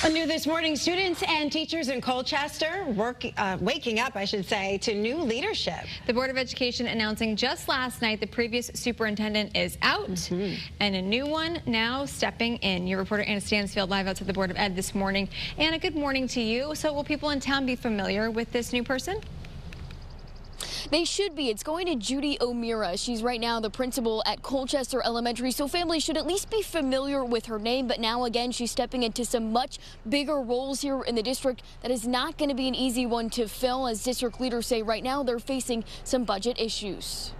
New this morning, students and teachers in Colchester waking up, I should say, to new leadership. The Board of Education announcing just last night the previous superintendent is out and a new one now stepping in. Your reporter Anna Stansfield live out to the Board of Ed this morning. Anna, good morning to you. So will people in town be familiar with this new person? They should be. It's going to Judy O'Meara. She's right now the principal at Colchester Elementary, so families should at least be familiar with her name. But now again, she's stepping into some much bigger roles here in the district. That is not going to be an easy one to fill, as district leaders say right now they're facing some budget issues.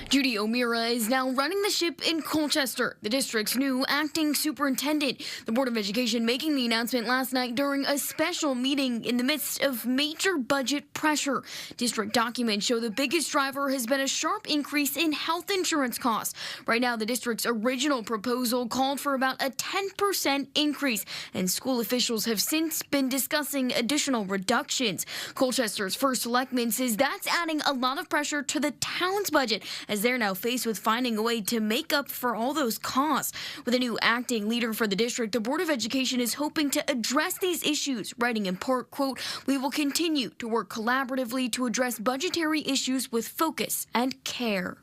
Judy O'Meara is now running the ship in Colchester, the district's new acting superintendent. The Board of Education making the announcement last night during a special meeting in the midst of major budget pressure. District documents show the biggest driver has been a sharp increase in health insurance costs. Right now, the district's original proposal called for about a 10% increase, and school officials have since been discussing additional reductions. Colchester's first selectman says that's adding a lot of pressure to the town's budget, as they're now faced with finding a way to make up for all those costs. With a new acting leader for the district, the Board of Education is hoping to address these issues, writing in part, quote, "We will continue to work collaboratively to address budgetary issues with focus and care."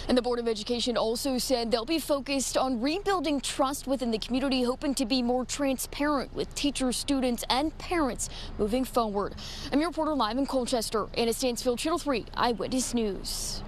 And the Board of Education also said they'll be focused on rebuilding trust within the community, hoping to be more transparent with teachers, students, and parents moving forward. I'm your reporter live in Colchester, Anna Stansfield, Channel 3 Eyewitness News.